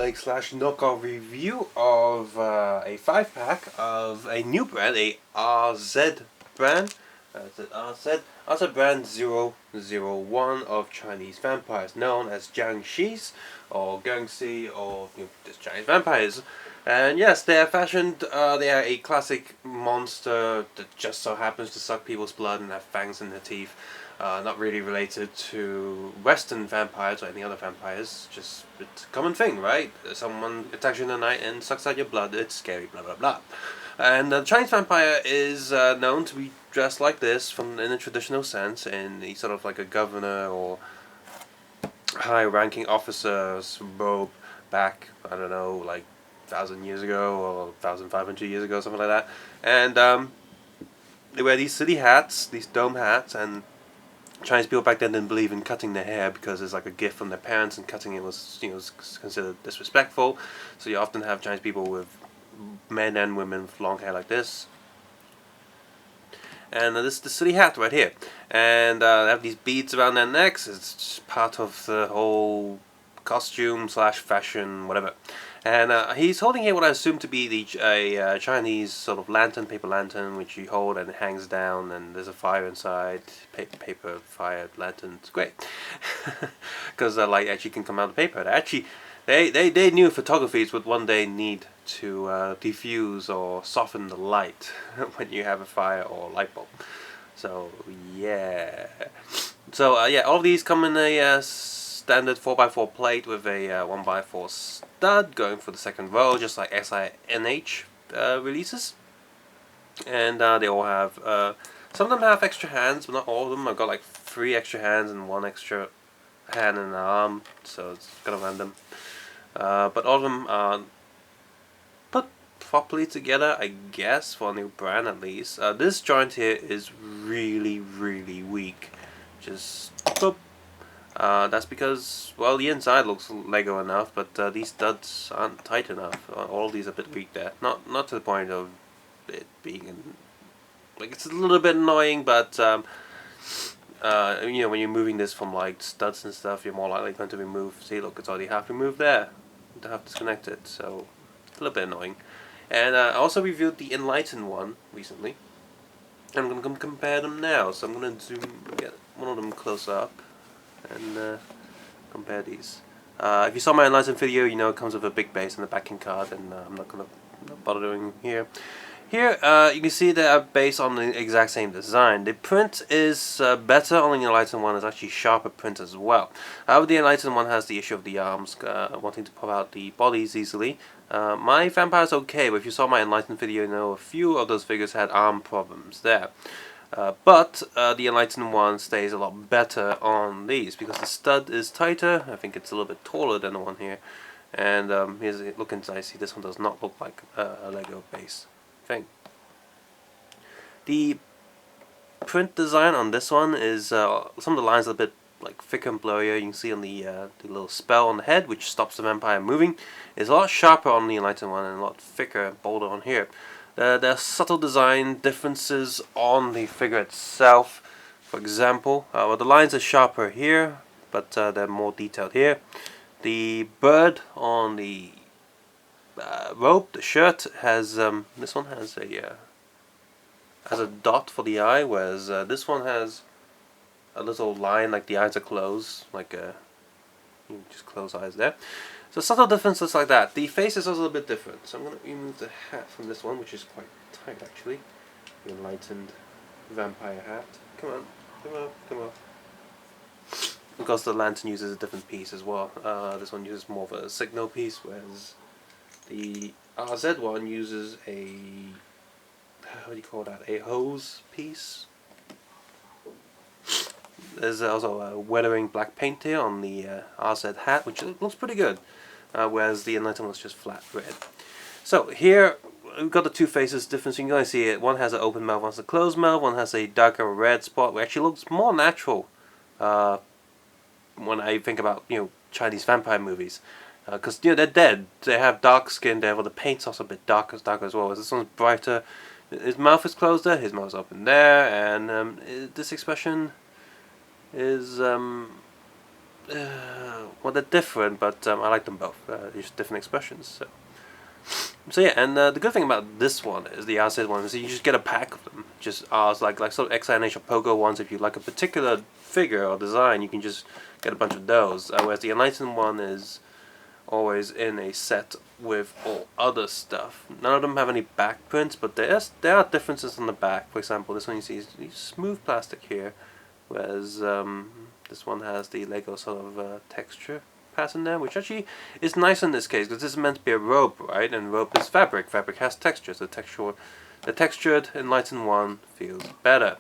bootleg slash knockoff review of a 5-pack of a new brand, a RZ brand. RZ brand 001 of Chinese vampires, known as Jiangshi or Jiangshi or just Chinese vampires. And yes, they are fashioned. They are a classic monster that just so happens to suck people's blood and have fangs in their teeth. Not really related to Western vampires or any other vampires. Just it's a common thing, right? Someone attacks you in the night and sucks out your blood. It's scary, blah blah blah. And the Chinese vampire is known to be dressed like this, in a traditional sense, in a sort of like a governor or high-ranking officer's robe back, I don't know, like 1,000 years ago or 1,500 years ago, something like that. And they wear these silly hats, these dome hats, and Chinese people back then didn't believe in cutting their hair because it's like a gift from their parents, and cutting it was, was considered disrespectful. So you often have Chinese people with men and women with long hair like this. And this is the silly hat right here. And they have these beads around their necks. It's just part of the whole costume slash fashion, whatever. And he's holding here what I assume to be a Chinese sort of lantern, paper lantern, which you hold and it hangs down, and there's a fire inside. Paper fire lantern. It's great because the light actually can come out of the paper. They knew photographers would one day need to diffuse or soften the light when you have a fire or a light bulb. So yeah. So yeah, all of these come in a standard 4x4 plate with a 1x4 stud going for the second row, just like SINH releases. And they all have, some of them have extra hands, but not all of them. I've got like 3 extra hands and 1 extra hand and an arm, so it's kind of random. But all of them are put properly together, I guess, for a new brand at least. This joint here is really, really weak. Just boop. That's because, well, the inside looks Lego enough, but these studs aren't tight enough. All these are a bit weak there. Not to the point of it being like, it's a little bit annoying, but when you're moving this from like studs and stuff, you're more likely going to remove. See, look, it's already half removed there. To have disconnected, so it's a little bit annoying. And I also reviewed the Enlighten one recently. I'm going to compare them now, so I'm going to get one of them close up and compare these. If you saw my Enlighten video, you know it comes with a big base and a backing card, and I'm not going to bother doing here. Here, you can see they are based on the exact same design. The print is better on the Enlighten one. It's actually sharper print as well. However, the Enlighten one has the issue of the arms, wanting to pop out the bodies easily. My vampire's okay, but if you saw my Enlighten video, you know a few of those figures had arm problems there. But the Enlighten one stays a lot better on these because the stud is tighter. I think it's a little bit taller than the one here. And here's a look inside. See, this one does not look like a Lego base thing. The print design on this one is some of the lines are a bit like thicker and blurrier. You can see on the little spell on the head, which stops the vampire moving, is a lot sharper on the Enlightened one and a lot thicker and bolder on here. There are subtle design differences on the figure itself. For example, well, the lines are sharper here, but they're more detailed here. The bird on the robe, the shirt, has this one has a dot for the eye, whereas this one has a little line, like the eyes are closed, like you just close eyes there. So subtle differences like that. The face is also a bit different. So I'm going to remove the hat from this one, which is quite tight actually. The Enlightened vampire hat. Come on, come on, come on. Because the lantern uses a different piece as well. This one uses more of a signal piece, whereas the RZ one uses a, what do you call that, a hose piece. There's also a weathering black paint here on the RZ hat, which looks pretty good, whereas the Enlightened one is just flat red. So here we've got the two faces difference. You can only see it. One has an open mouth, one has a closed mouth, one has a darker red spot, which actually looks more natural when I think about Chinese vampire movies. Because they're dead, they have dark skin there, but the paint's also a bit darker as well. This one's brighter. His mouth is closed there, his mouth's open there, and this expression is well, they're different, but I like them both. Just different expressions. So yeah, and the good thing about this one is the R-set one is you just get a pack of them. Just R's like sort of XINH or Pogo ones. If you like a particular figure or design, you can just get a bunch of those. Whereas the Enlighten one is always in a set with all other stuff. None of them have any back prints, but there are differences on the back. For example, this one you see is smooth plastic here, whereas this one has the Lego sort of texture pattern there, which actually is nice in this case because this is meant to be a robe, right? And robe is fabric. Fabric has texture, so the textured Enlighten one feels better.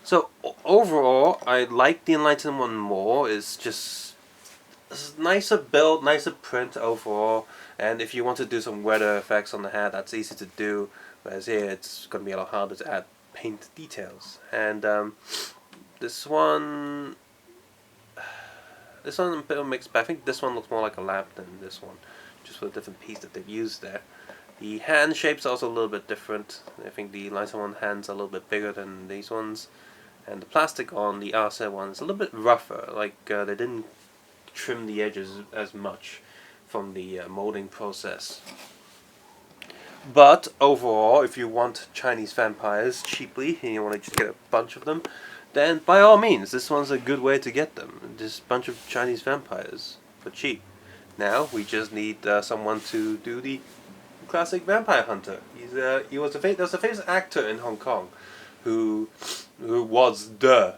So overall, I like the Enlighten one more. It's just nicer build, nicer print overall. And if you want to do some weather effects on the hat, that's easy to do. Whereas here, it's going to be a lot harder to add paint details. And this one a bit of a mixed bag. I think this one looks more like a lamp than this one, just for the different piece that they've used there. The hand shape's also a little bit different. I think the Enlighten one hands are a little bit bigger than these ones. And the plastic on the RC one is a little bit rougher, like they didn't trim the edges as much from the molding process. But overall, if you want Chinese vampires cheaply and you want to just get a bunch of them, then by all means, this one's a good way to get them. Just a bunch of Chinese vampires for cheap. Now we just need someone to do the classic vampire hunter. There was a famous actor in Hong Kong who was the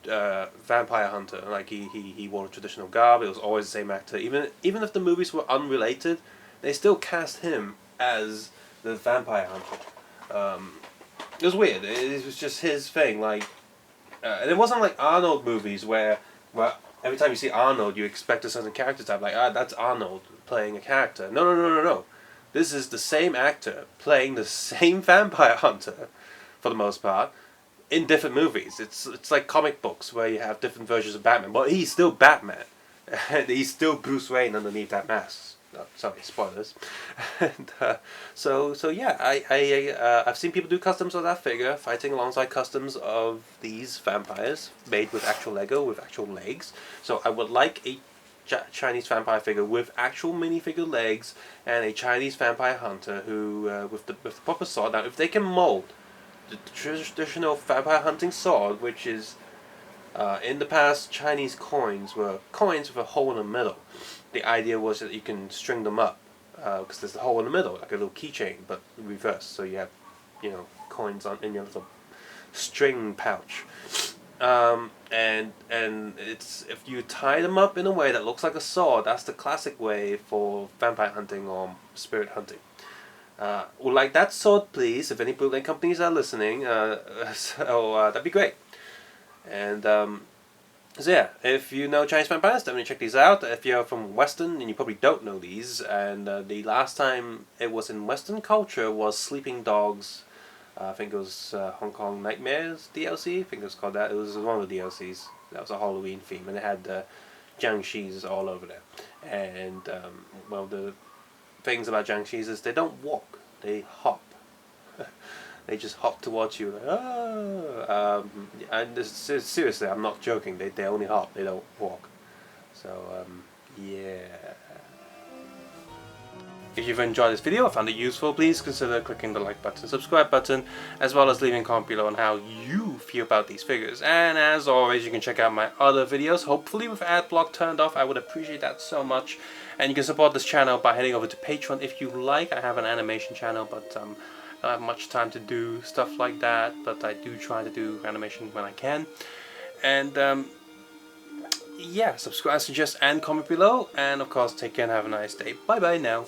vampire hunter. Like he wore a traditional garb. It was always the same actor. Even if the movies were unrelated, they still cast him as the vampire hunter. It was weird. It was just his thing. Like, and it wasn't like Arnold movies where every time you see Arnold, you expect a certain character type. Like, that's Arnold playing a character. No. This is the same actor playing the same vampire hunter, for the most part, in different movies. It's like comic books where you have different versions of Batman. But he's still Batman. And he's still Bruce Wayne underneath that mask. Oh, sorry, spoilers. And so yeah, I've seen people do customs of that figure, fighting alongside customs of these vampires made with actual Lego with actual legs. So I would like a Chinese vampire figure with actual minifigure legs and a Chinese vampire hunter who with the proper sword. Now, if they can mold the traditional vampire hunting sword, which is in the past, Chinese coins were coins with a hole in the middle. The idea was that you can string them up because there's a hole in the middle, like a little keychain, but reversed. So you have, coins in your little string pouch. And it's if you tie them up in a way that looks like a sword, that's the classic way for vampire hunting or spirit hunting. Would like that sword, please. If any bootleg companies are listening, that'd be great. And so yeah, if you know Chinese vampires, definitely check these out. If you're from Western, and you probably don't know these, and the last time it was in Western culture was Sleeping Dogs. I think it was Hong Kong Nightmares DLC. I think it was called that. It was one of the DLCs. That was a Halloween theme, and it had Jiangshis all over there. And one of the things about Jiangshis is they don't walk; they hop. They just hop towards you. And seriously, I'm not joking. They only hop. They don't walk. So yeah. If you've enjoyed this video or found it useful, please consider clicking the like button, subscribe button, as well as leaving a comment below on how you feel about these figures. And as always, you can check out my other videos, hopefully with ad block turned off. I would appreciate that so much. And you can support this channel by heading over to Patreon if you like. I have an animation channel, but I don't have much time to do stuff like that. But I do try to do animation when I can. And yeah, subscribe, suggest, and comment below. And of course, take care and have a nice day. Bye bye now.